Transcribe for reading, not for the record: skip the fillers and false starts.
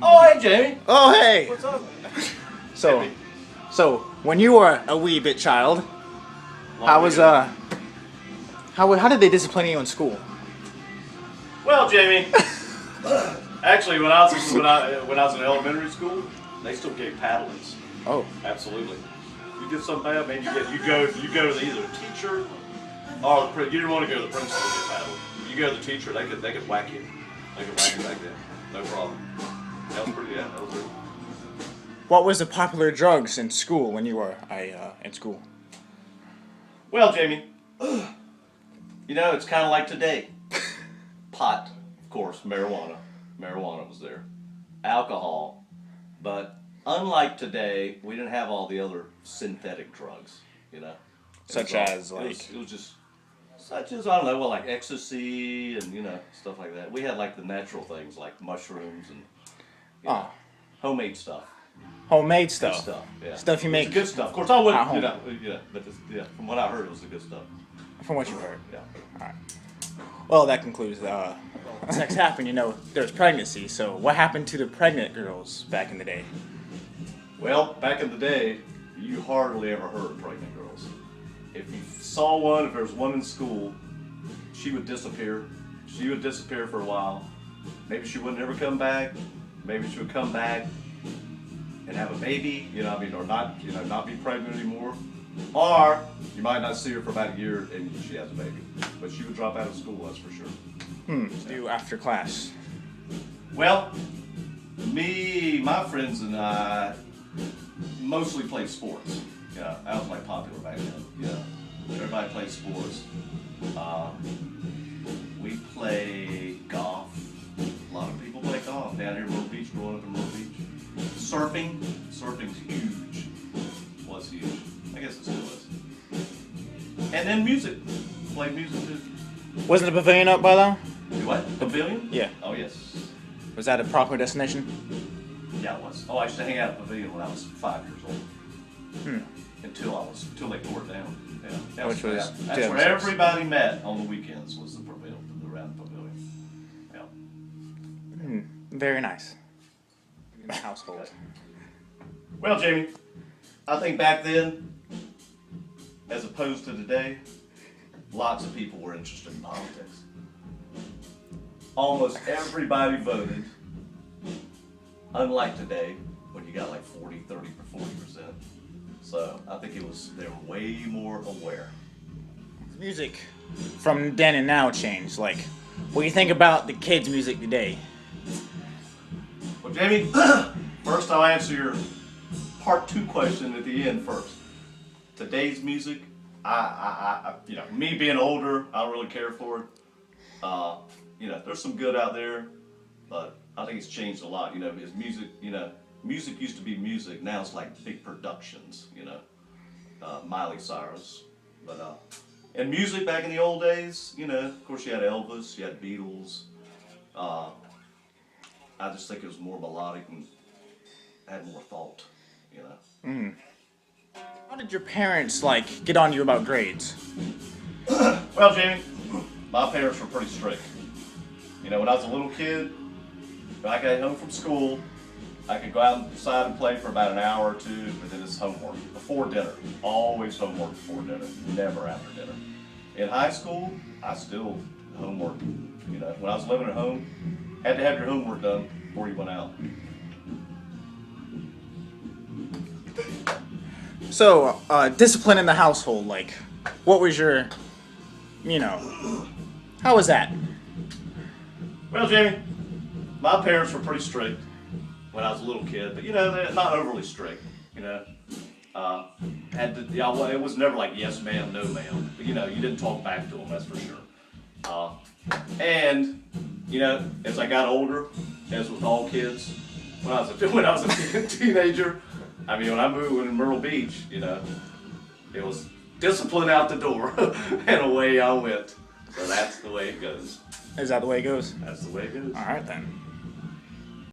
Oh, hey, Jamie. Oh, hey. What's up? So when you were a wee bit child, how was how did they discipline you in school? Well, Jamie. Actually, when I was in elementary school, they still gave paddlings. Oh, Absolutely. You did something bad, man. You go to either the teacher or you didn't want to go to the principal to get paddled. You go to the teacher, they could whack you. They could whack you back then. No problem. That was pretty. Yeah, that was it. what was the popular drugs in school when you were in school? Well, Jamie, it's kind of like today. Pot, of course, marijuana. Marijuana was there. Alcohol. But unlike today, we didn't have all the other synthetic drugs, Such It as like was just, such as, I don't know, well, like ecstasy and, stuff like that. We had like the natural things like mushrooms and homemade stuff. homemade Good stuff. stuff, yeah. Stuff you It was make the good stuff. Of course, I wouldn't, at home. but from what I heard, it was the good stuff. from what you've heard. Yeah. Well, that concludes sex happened. There's pregnancy. So what happened to the pregnant girls back in the day? Well, back in the day, you hardly ever heard of pregnant girls. If you saw one, if there was one in school, she would disappear. She would disappear for a while. Maybe she wouldn't ever come back. Maybe she would come back and have a baby, or not be pregnant anymore. Or you might not see her for about a year and she has a baby. But she would drop out of school, that's for sure. Do after class. Well, my friends and I mostly played sports. Yeah, that was like popular back then. Yeah, everybody played sports. We play golf. A lot of people play golf down here in Myrtle Beach, growing up in Myrtle Beach. Surfing's huge. Was huge. I guess it still is. And then music. Played music too. Wasn't the pavilion up by now? What? Pavilion? Yeah. Oh yes. Was that a proper destination? Yeah, it was. Oh, I used to hang out at the pavilion when I was 5 years old. Until they tore it down. Yeah. Which was that's 2006. where everybody met on the weekends was the pavilion, around the pavilion. Yeah. Very nice. In the household. Well, Jamie, I think back then, as opposed to today, lots of people were interested in politics. Almost everybody voted, unlike today, when you got like 40, 30, or 40%. So I think they were way more aware. Music from then and now changed. Like, what do you think about the kids' music today? Well, Jamie, first I'll answer your part 2 question at the end first. Today's music, I me being older, I don't really care for it. There's some good out there, but I think it's changed a lot. Because music used to be music. Now it's like big productions. Miley Cyrus, but and music back in the old days, of course you had Elvis, you had Beatles. I just think it was more melodic and had more thought. How did your parents get on you about grades? Well, Jamie, my parents were pretty strict. When I was a little kid, when I got home from school, I could go outside and play for about an hour or two, but then it's homework before dinner. Always homework before dinner, never after dinner. In high school, I still homework. When I was living at home, had to have your homework done before you went out. So, discipline in the household, what was your, how was that? Well, Jamie, my parents were pretty strict when I was a little kid, but they're not overly strict. It was never like yes ma'am, no ma'am. But you didn't talk back to them, that's for sure. And as I got older, as with all kids, when I was a teenager, when I moved in Myrtle Beach, it was discipline out the door, and away I went. So that's the way it goes. Is that the way it goes? That's the way it goes. All right then.